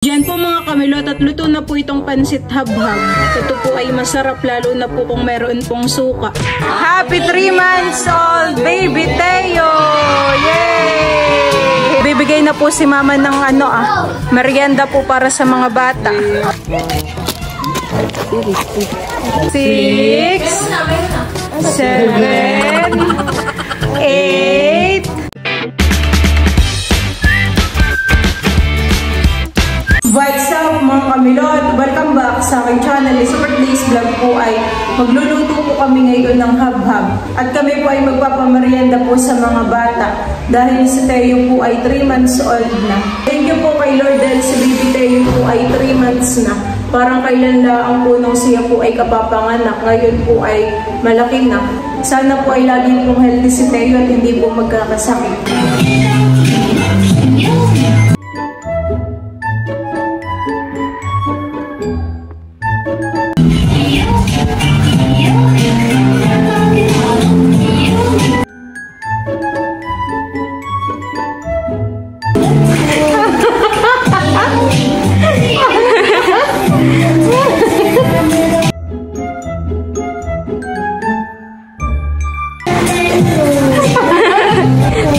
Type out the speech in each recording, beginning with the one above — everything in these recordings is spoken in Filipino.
Diyan po mga kamilot at luto na po itong pansit habhab. Ito po ay masarap lalo na po kung meron pong suka. Happy 3 months old baby Teo! Yay! Bibigay na po si mama ng merienda po para sa mga bata. 6 7 8. What's up mga kamilot? Welcome back sa aking channel. Sa birthday's vlog po ay magluluto po kami ngayon ng habhab. At kami po ay magpapamerienda po sa mga bata. Dahil si Teo po ay 3 months old na. Thank you po kay Lord dahil si baby Teo po ay 3 months na. Parang kailan lang po nung siya po ay kapapanganak. Ngayon po ay malaki na. Sana po ay laging pong healthy si Teo at hindi po magkakasakit.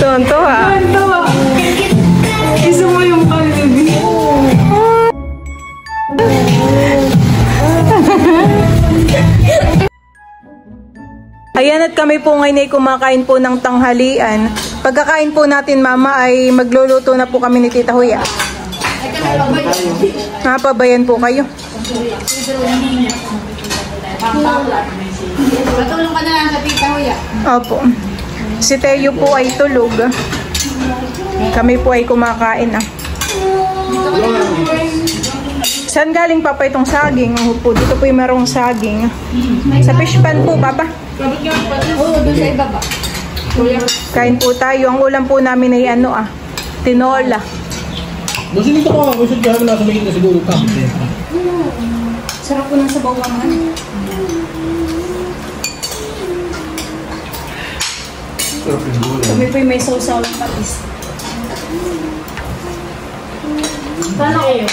Tuwan-tuwa. Isa mo yung kalibig. Ayan, at kami po ngayon ay kumakain po ng tanghalian. Pagkakain po natin mama ay magluluto na po kami ni Tita Huya. Pabayan po kayo. Patulong ka na lang sa Tita Huya. Opo. Si Teo po ay tulog. Kami po ay kumakain Saan galing papa itong saging? Opo, dito po yung merong saging. Sa fish pan po, papa? Oo, doon sa ibaba. Kain po tayo. Ang ulam po namin ay tinola. Gusto nito ko, gusto nito na sa na siguro ka. Sarap po ng sabawangan. Kami po may sausaw ng patis. Sana kayo?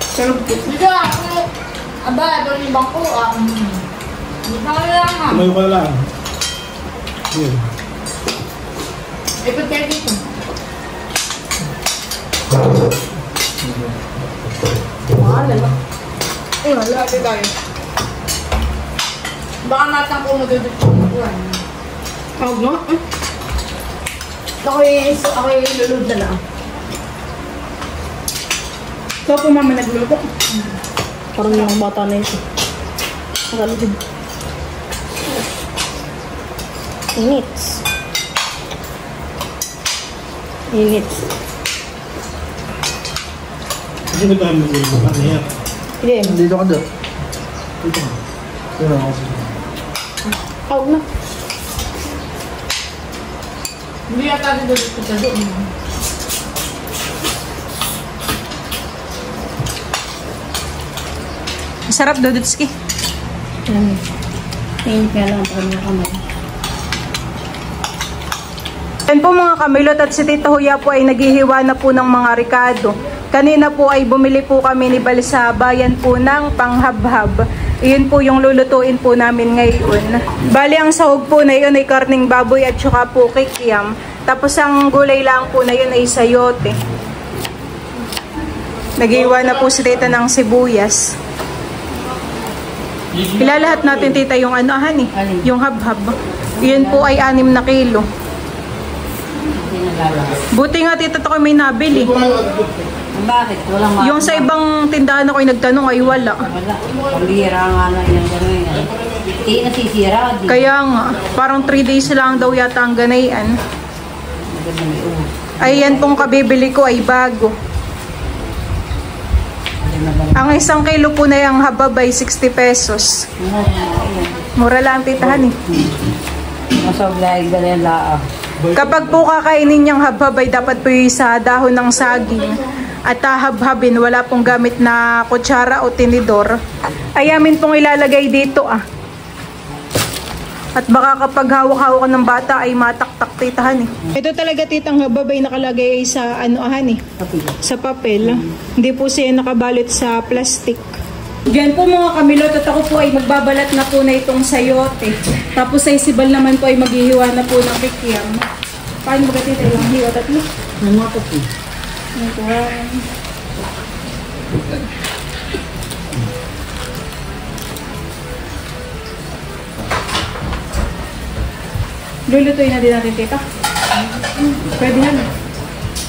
Sarap po. Dito ako. Aba, ito yung bangko. Hindi pa ka lang Tumayo ka lang. Yun. Ipot kayo dito. Lala. Lala tayo. Baka matang po madudot po nakuhan. Tawag mo? Ako yung lulod na lang. Ikaw po mama nagluluto. Parang yung bata na ito. Nakalugid. Inits. Kasi may tayo mag-ulo ka niya. Dito ka doon. Dito ka. Dito ka. Tawag na. Hindi yata dudot ko sa doon. Sarap Dodotski. Tingin ka lang para mga kamay. Yan po mga kamilot, at si Tita Huya po ay naghihiwa na po ng mga ricado. Kanina po ay bumili po kami ni Bal sa bayan po ng panghabhab. Iyon po yung lulutuin po namin ngayon. Bali ang sahog po na yun ay karning baboy at saka po kikiam. Tapos ang gulay lang po na yun ay sayote. Naghihiwa na po si Tita ng sibuyas. Ilalahat natin Tita yung yung habhab. Yun po ay 6 na kilo. Buti nga Tita to may nabili. Bakit? Walang Yung sa ibang tindahan ako ay nagtanong ay wala. Wala. Pambihira nga na yung gano'n yan. Hindi nasisira. Kaya nga, parang 3 days lang daw yata ang ganayan. Ay yan pong kabibili ko ay bago. Ang 1 kilo po na yung habab ay 60 pesos. Mura lang titahan Masoblay ganyan lang. Kapag po kakainin niyang habab ay dapat po yung sa dahon ng saging. At habhabin, wala pong gamit na kutsara o tinidor. Ay amin pong ilalagay dito At baka kapag hawak-hawak ng bata ay mataktak titahan eh. Ito talaga titang habab ay nakalagay sa anohan eh. Papel. Sa papel. Hindi po siya nakabalot sa plastic. Diyan po mga kamilot at ako po ay magbabalat na po na itong sayote. Tapos ay sibal naman po ay maghihiwa na po ng kikiam. Paano ba tita yung hiwa tatlo? Ano nga po po? Lulutuin na din natin, tita. Pwede na.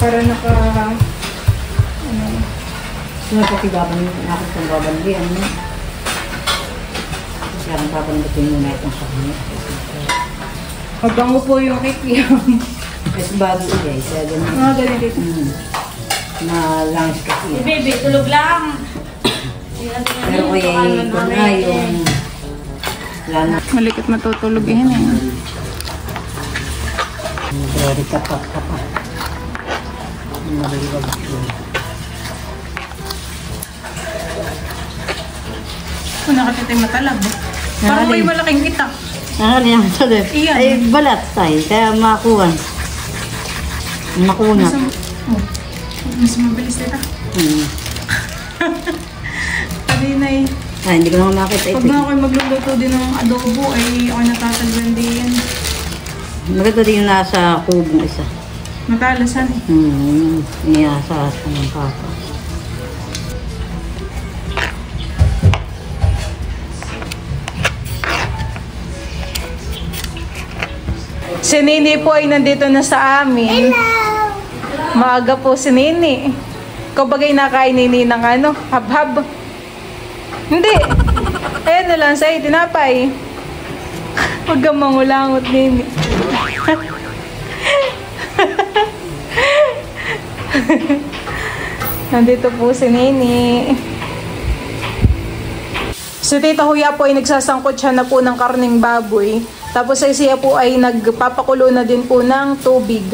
Para naka... Ano... Sino po kibaban yung aking kong babandihan mo? Kasi akong papandating mo na itong sa kanya. Mabango po yung kikiam. Kasi bago guys, ganun. Mga ganyan dito. Na langis kasi. Baby, tulog lang. Pero kaya ito na yung... Lana. Malikot matutulog yun eh. Very kapat. Mabalibag ito. Kung nakatitay matalab. Parang may malaking itak. Nakaliyan sa def. Iyan. Ay, balat tayo. Kaya makuha. Makuna. Mas mabilis nila. Kanina eh. Ay, hindi ko naman makita ito. Pag na ako'y magluluto din ng adobo ay ako natatagwan din. Maganda din yung nasa kubong isa. Matalasan eh. Niyasa sa ng papa. Si Nini po ay nandito na sa amin. Hello! Maaga po si Nini. Ikaw bagay nakain Nini ng ano? Hab-hab? Hindi. Ayan na lang sa'yo, tinapay. Huwag kang mangulangot, Nini. Nandito po si Nini. Si Tita Huya po ay nagsasangkot siya na po ng karning baboy. Tapos ay siya po ay nagpapakulo na din po ng tubig.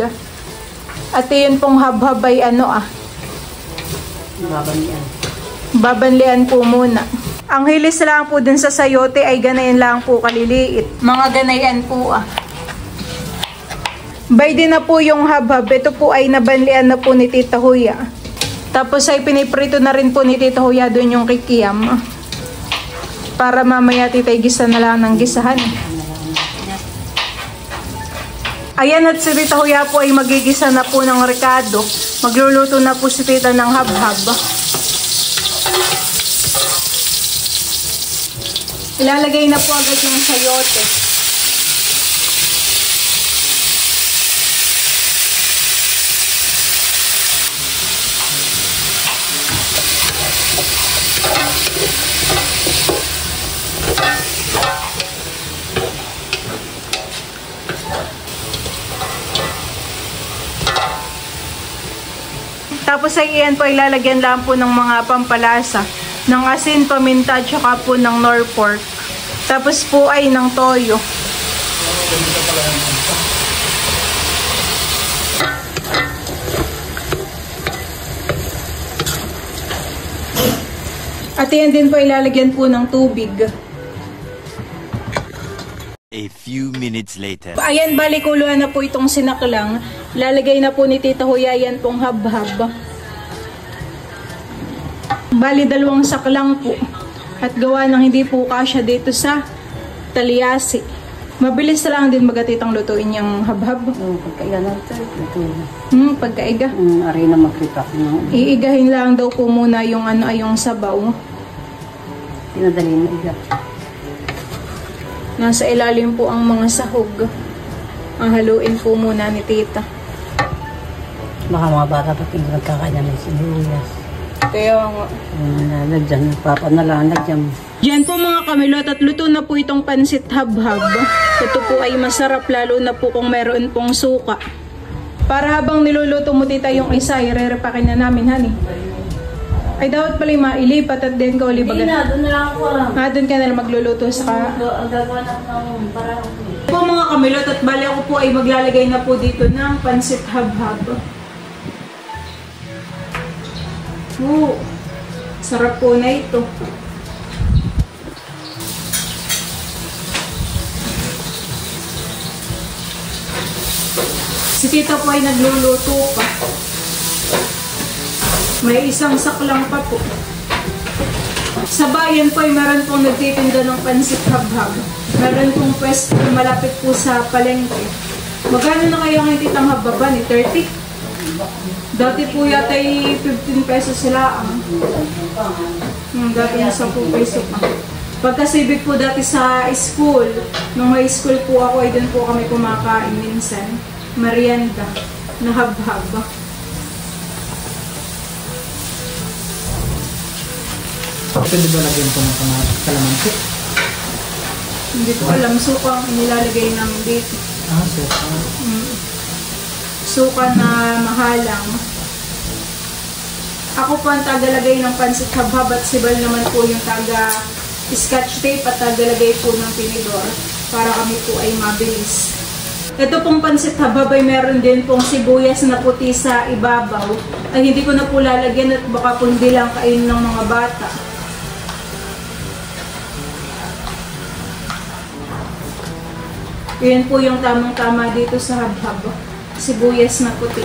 At yun pong hab-hab ay ano Babanlian. babanlian po muna. Ang hilis lang po dun sa sayote ay ganayan lang po kaliliit. Mga ganayan po Bay din na po yung hab-hab. Ito po ay nabanlian na po ni Tita Huya. Tapos ay piniprito na rin po ni Tita Huya dun yung kikiam. Para mamaya titay gisa na lang ng gisahan. Ayan at si Tita Huya po ay magigisa na po ng rekado. Magluluto na po si Tita ng hab-hab. Ilalagay na po agad yung sayote. Tapos ay iyan po ilalagyan lang po ng mga pampalasa. Ng asin, paminta, tsaka po ng nor pork. Tapos po ay ng toyo. At iyan din po ilalagyan po ng tubig. A few minutes later. Ayan, balikuluan na po itong sinaklang. Lalagay na po ni Tita Huya yan pong hab-hab. Bali, 2 saklang po. At gawa ng hindi po kasya dito sa talyasi. Mabilis lang din magatitang lutuin yung hab-hab. Pagkaiga na ito. Pagkaiga. Arena magripak. Iigahin lang daw po muna yung yung sabaw. Pinadali na iga. Nasa ilalim po ang mga sahog. Ang haluin po muna ni Tita. Baka mga bata pa pinagkakanya ng sinuyas. Kaya nga. Nalagyan, papanalagyan. Yan po mga kamilot at luto na po itong pansit hab-hab. Ito po ay masarap lalo na po kung meron pong suka. Para habang niluluto mo Tita yung isa, irerepakin na namin, honey. Ay, dapat pala yung mailipat at din ka ulibagan. Hindi na, doon na lang ako. Doon ka na lang magluluto sa Gagawa na ng parang... po mga kamilot at bali ako po ay maglalagay na po dito ng pansit hab-hab. Sarap po na ito. Si tita po ay nagluluto pa. May isang saklang pa po. Sa bayan po ay meron pong nagtitinda ng pansit habhab. Meron pong pwesto malapit po sa palengke. Magkano na kaya ngayon titang hababa ni 30? Dati po yata ay 15 pesos sila ang. Dati na 10 peso pa. Pagkasibig po dati sa school, nung high school po ako ay doon po kami kumakain minsan. Merienda na habhab. Pwede ba lagyan ko ng kalamansi? Hindi ko alam. Suka ang inilalagay namin dito. Suka. Suka na mahalang. Ako po ang tagalagay ng pansit habhab at sibal naman po yung taga scotch tape at tagalagay po ng tinidor para kami po ay mabilis. Ito pong pansit habhab ay meron din pong sibuyas na puti sa ibabaw. Ay hindi ko na po lalagyan at baka po hindi lang kain ng mga bata. Yan po yung tamang-tama dito sa habhab. Sibuyas na puti.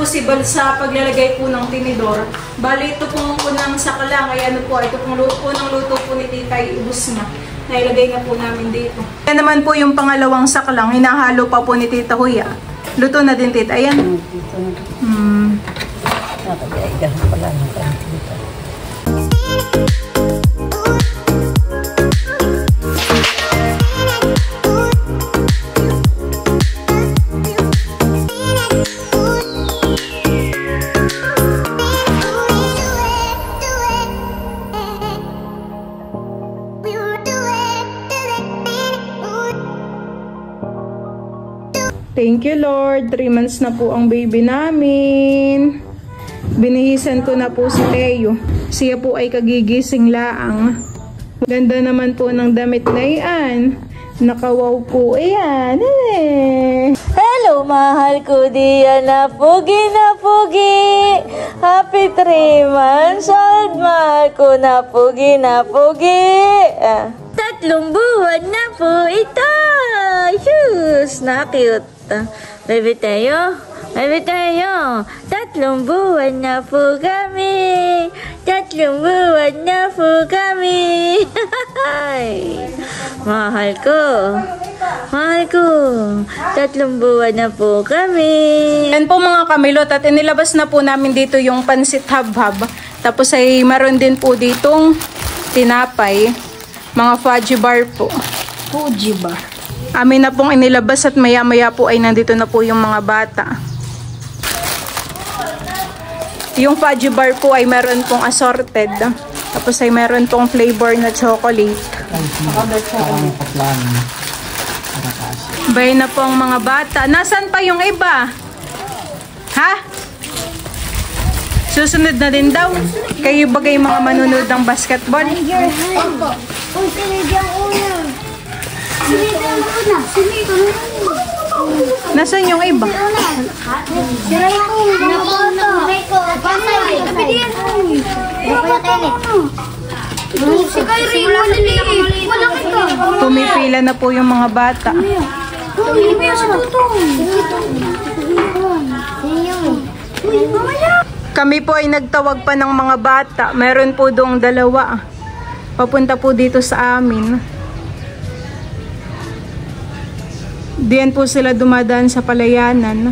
Sibal sa paglalagay po ng tinidor. Bali, ito pong unang saklang. Ay ano po, ito pong unang luto po ni Tita ay ubos na. Nailagay na po namin dito. Yan naman po yung pangalawang saklang. Hinahalo pa po ni Tita Huya. Luto na din, Tita. Ayan. Thank you, Lord. 3 months na po ang baby namin. Binihisan ko na po si Teo. Siya po ay kagigising laang. Ganda naman po ng damit na iyan. Nakawaw po iyan. Hello, mahal ko diyan na pugi. Happy 3 months old, mahal ko na pugi. 3 buwan na po ito. Shoes, na cute. Baby Teo, 3 buwan na po kami. 3 buwan na po kami. Mahal ko. 3 buwan na po kami. Yan po mga kamilot at inilabas na po namin dito yung pansit habhab. Tapos ay meron din po ditong tinapay. Mga fudgy bar po. Fudgy bar. Amin na pong inilabas at maya-maya po ay nandito na po yung mga bata. Yung fudgy bar po ay meron pong assorted. Tapos ay meron pong flavor na chocolate. Bay na po ang mga bata. Nasaan pa yung iba? Ha? Susunod na din daw. Kayo bagay mga manunod ng basketball? Nasaan yung iba? Pumipila na po yung mga bata. Kami po ay nagtawag pa ng mga bata. Meron po doong 2. Papunta po dito sa amin. Diyan po sila dumadaan sa palayanan.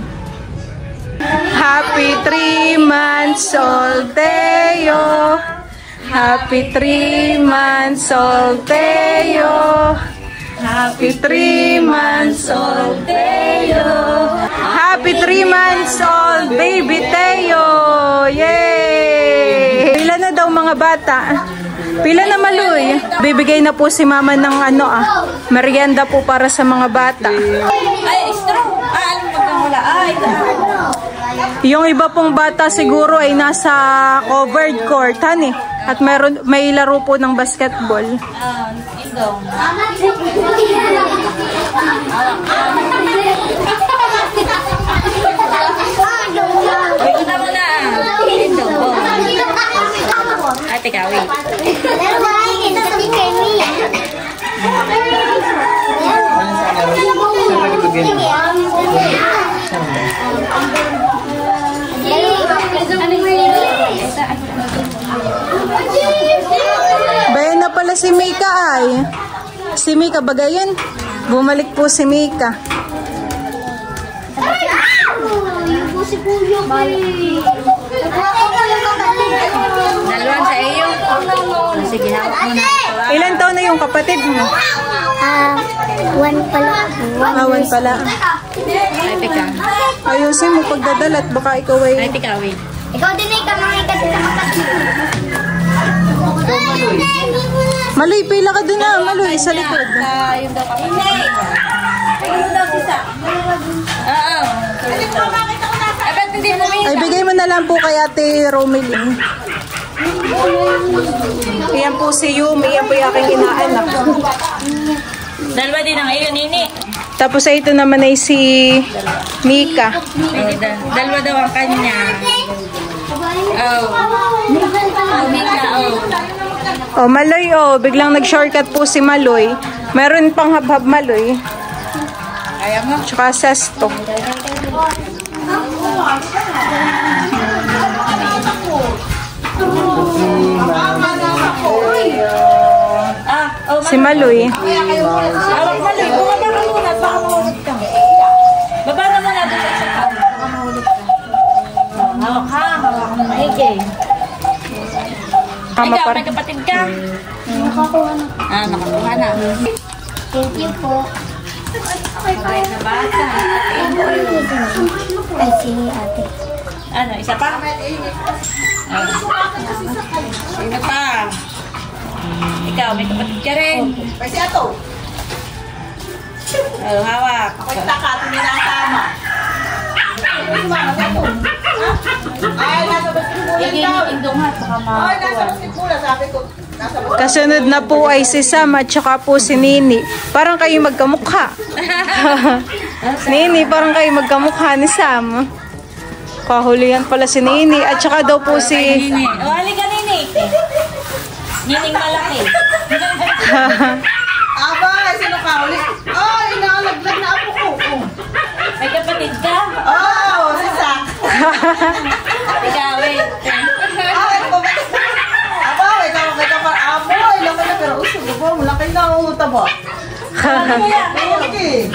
Happy 3 months old, Teo. Happy 3 months old, Teo. Happy 3 months old, Teo. Happy 3 months old, baby Teo. Yay! Pila na daw mga bata? Pila na Maloy? Bibigay na po si mama ng merienda po para sa mga bata. Ay, straw. Ano pagkang wala? Ay, Yung iba pong bata siguro ay nasa covered court, honey. At may laro po ng basketball. indong. Ay, una mo na. Indong. Ate ka, wait. Bayan na pala si Mika ay. Si Mika bagayan. Bumalik po si Mika. Dalawan sa iyo. Sige, hawak mo na. Ilan taon na yung kapatid mo? 1 pala. 1 pala. Ay, teka. Ayusin mo pagdadalat. Baka ikaw Ay, ay... teka, wait. Ikaw din ay kamay ka din Maloy, pila ka dun na. Maloy, sa likod. Yung daw kami. Ayun daw, sisa. Oo. Ay, ba't hindi mo may Ay, bigay mo na lang po kay Ate Romeline. Iyan po si Yumi. Iyan po yung aking inaanak. Dalawa din ang iyo, Nini. Tapos ay ito naman ay si Mika. Dalawa daw ang kanya. Oh. Mika, oh. Oh, Maloy, oh. Biglang nag-shortcut po si Maloy. Meron pang hab-hab Maloy. Ayaw mo. Tsaka sesto. Si Maloy. Awak Maloy, bumaba ka muna. Baka mahulog ka. Baba na muna doon sa isa. Baka mahulog ka. Hawak ha. Hawak mo maigi. Ikaw, may kapatid ka? Nakakuha na. Nakakuha na. Thank you po. Bakit na bata? Ay, si ate. Ano, isa pa? Sino pa? Ikaw, may kapatid ka rin. May si Ato. Oh, hawak. Ako yung takato niya na tama. Indong ha, baka makakuha. Kasunod na po ay si Sam at saka po si Nini. Parang kayo magkamukha. Nini, parang kayo magkamukha ni Sam. Kahulihan pala si Nini. At saka daw po si... Nini. O, halika Nini. Nining malaki. Aba, sino ka huli? Ay, nalaglag na ako ko. May kapatid ka? Oh, si Sam. Ikaw, wait. Aba, may ka pa. Aba, ilang ka na pero usog. Aba, malaki na umuta ba? Okay.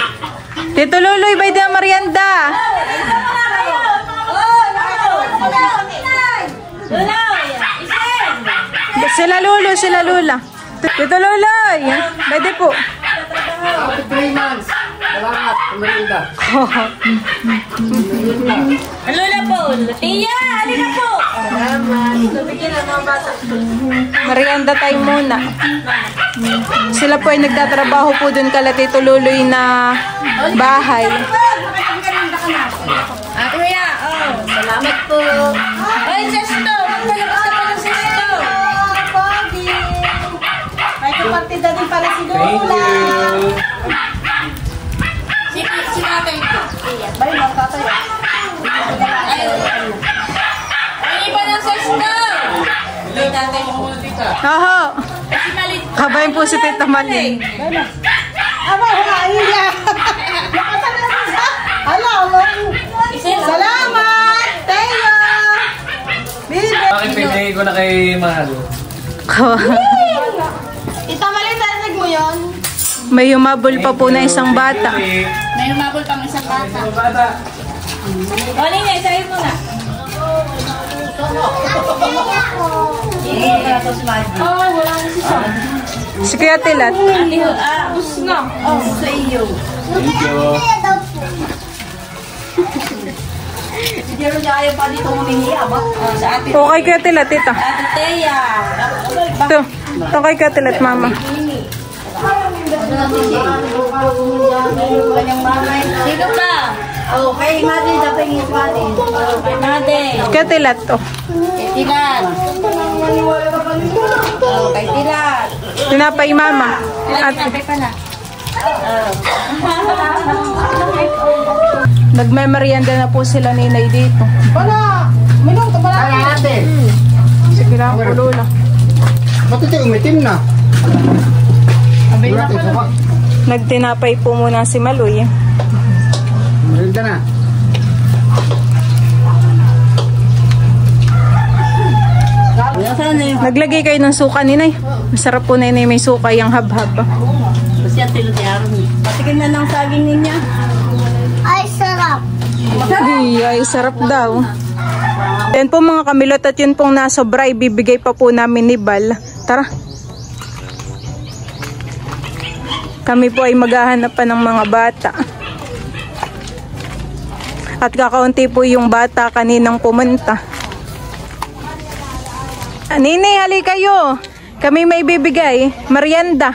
Tito Luloy, bay din ang merienda. Sila Lula. Tito Luloy, bay din po. 3 months. Salamat. Umarida. Lola po. Tia, halika po. Merienda tayo muna. Sila po ay nagtatrabaho po dun kala Tito Luloy na bahay. Ate Kuya, oh. Salamat po. Ay, Sesto. Magpalabas ka pa ng Sesto. May kapatid din para si Thank you. Si tatay ko. Bay, magtatay. Ay, iba ng Sesto. May tatay mo muna dito. Oho. Si Malit. Kabayan po si Tita Malin. Aba, hukaiya. Salamat! Teo! Bakit pinigay ko na kay Mahal? Tita Malin, narinig mo yun? May humabol pa po na isang bata. May humabol pang isang bata. Bata. O, Nini, sa'yo muna. Hindi ka na to si Maggie. Oh, wala na si Sam. Si Kuya Tilat. Gusto na. Sa iyo. Thank you. Hindi rin niya ayaw pa dito humingi, aba. Sa atin. O kay Kuya Tilat, tita. Ate Teya. Ito. Ito kay Kuya Tilat, mama. Sino ba? Oh, kay Madi, dapat yung Madi. Kay Madi. Kuya Tilat, to. Kay Tilat. Oh, kay Tilat. Tinapay, mama. At nagme-merienda na po sila ninay dito. Wala! Minuto pala. Kaya natin. Sige lang po, Lola. Ba't ito umitim na? Nagtinapay po muna si Maloy. Maganda na. Naglagay kayo ng suka, ninay. Masarap po, ninay, may suka yung hab-hab. Basta tinutuyaran. Patikin na ng saging ninyo. Ay, sarap. Ay, sarap daw. Yan po mga kamilot, at yun pong nasobra, ibibigay pa po namin ni Bal. Tara. Kami po ay maghahanap pa ng mga bata. At kakaunti po yung bata kaninang pumunta. Nini, hali kayo. Kami may bibigay. Merienda.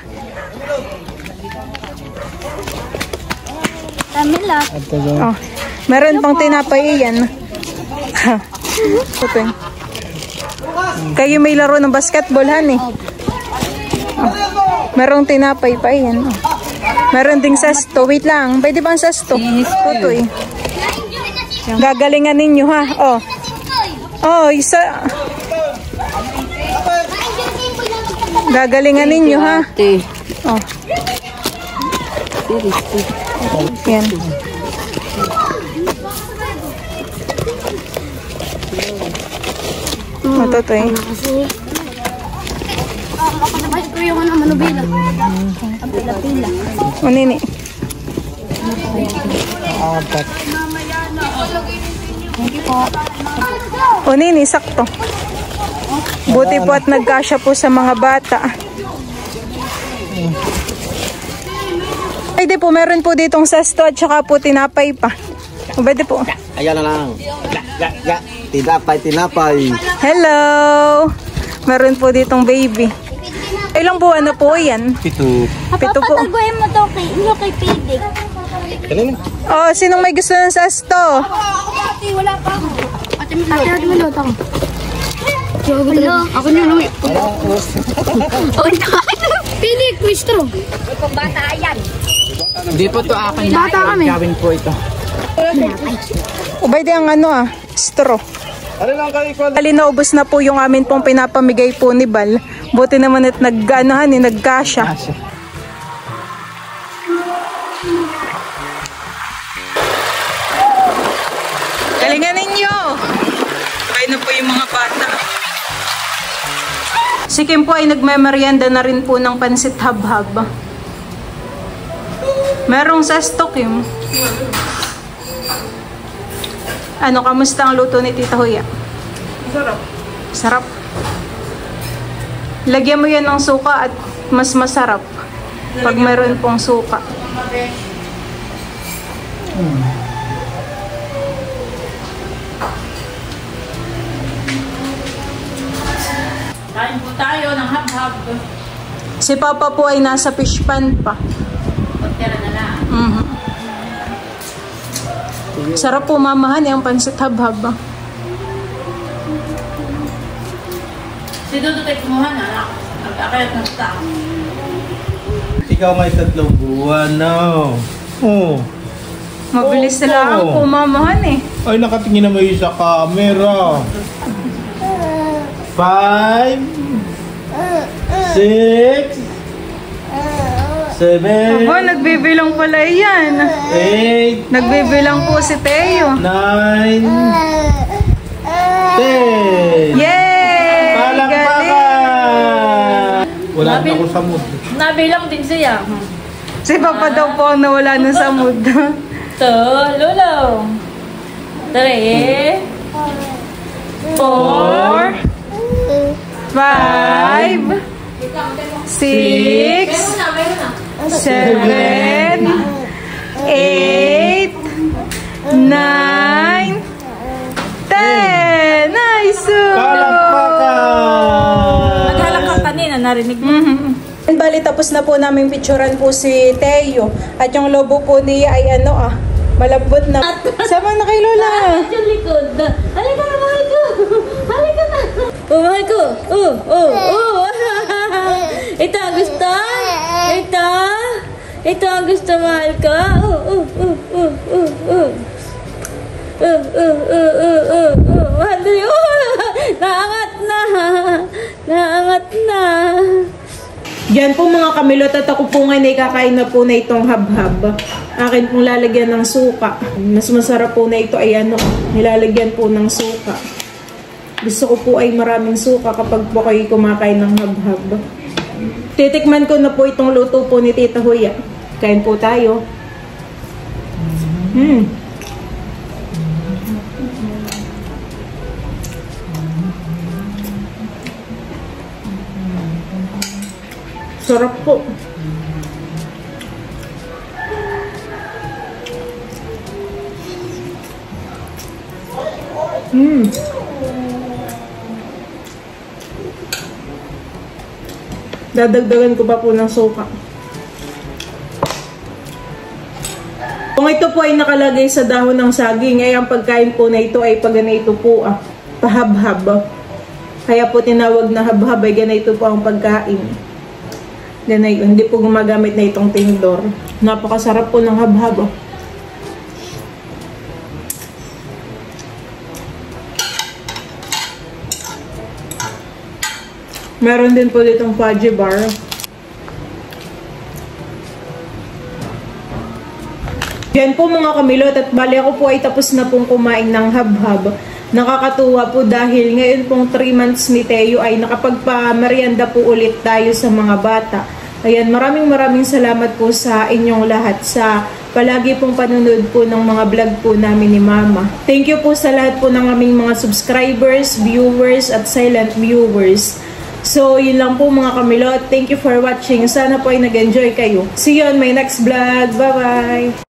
Camila. Oh, meron pang tinapay yan. Ito. Kayo may laro ng basketball, honey. Oh, merong tinapay pa yan. Oh. Meron ding sasto. Wait lang. Pwede ba ang sasto? Ito eh. Gagalingan ninyo, ha? Oh. Oh, isa. Gagalingan ninyo, ha? Oh. Yan. Matotoy. Makasabay ko yung manubila. Ang pila-pila. O, nini. O, nini, sakto. Buti po at nagkasya po sa mga bata. Pwede po, meron po ditong sasto at saka po tinapay pa. Pwede po. Ayan na lang. Tinapay. Hello! Meron po ditong baby. Ilang buwan na po yan? 7. Pito po. Pataguin mo daw kay Pidig. Kanina? Oh, sinong may gusto ng sasto? Ate, wala pa ako. Ate, minuto ako. Hello. Ako nyo lang. Pidig, kwistro. Kung bata yan. Hindi po ito akin. Bata kami. Gawin po ito. Ubay di ang straw. Ano lang kayo ko? Dali naubos na po yung amin pong pinapamigay po ni Bal. Buti naman at nagkasya. Galingan ninyo! Sabay na po yung mga bata. Si Kim po ay nagme-merienda na rin po ng pansit hab-hab. Merong sasto, Kim. Ano, kamusta ang luto ni Tita Huya? Sarap. Sarap. Lagyan mo yan ng suka at mas masarap pag meron pong suka. Kain po tayo ng hab-hab. Si Papa po ay nasa fish pan pa. Pagtira na lang. Sarap po mamahan yung pansit hab-hab. Si Dudu tayo kumuha na. Nag-akayat ng stock. Ikaw may 3 buwan na. Oh. Mabilis sila po mamahan eh. Ay, nakatingin na may sa camera. 5 6 7 Aba, nagbibilang pala yan. 8 Nagbibilang po si Teo. 9 10. Yay! Galing! Palakpakan! Wala na ako sa mood. Nabilang din siya. Si Papa daw po ang nawala na sa mood. So, Lolo. 3 4 5 6, 7, 8, 9, 10. Nice! Naghalak ka kanina, narinig mo. Bali, tapos na po namin picturean po si Teo. At yung lobo po niya ay malambot na. Sama na kay Lola. Yung likod. Halika na, mahal ko. Halika na. Oh, mahal ko. Oh. Ito ang gusto? Ito ang gusto, mahal ko? Mahal ko. Naangat na. Yan po mga kamilot, at ako po ngayon ay kakain na po na itong habhab. Akin pong lalagyan ng suka. Mas masarap po na ito ay nilalagyan po ng suka. Gusto ko po ay maraming suka kapag po kayo kumakain ng habhab. Titikman ko na po itong luto po ni Tita Huya. Kain po tayo. Sarap po. Dadagdagan ko pa po ng suka. Kung ito po ay nakalagay sa dahon ng saging, ay ang pagkain po na ito ay ganito po pahabhab. Kaya po tinawag na habhab ay ganito po ang pagkain. Ganito, hindi po gumagamit na itong tinidor. Napakasarap po ng habhab. Meron din po ditong fudgy bar. Yan po mga kamilot, at bali ako po ay tapos na pong kumain ng habhab. Nakakatuwa po dahil ngayon pong 3 months ni Teo ay nakapagpa-merienda po ulit tayo sa mga bata. Ayan, maraming salamat po sa inyong lahat sa palagi pong panunod po ng mga vlog po namin ni Mama. Thank you po sa lahat po ng aming mga subscribers, viewers, at silent viewers. So, yun lang po mga kamilot. Thank you for watching. Sana po ay nag-enjoy kayo. See you on my next vlog. Bye-bye!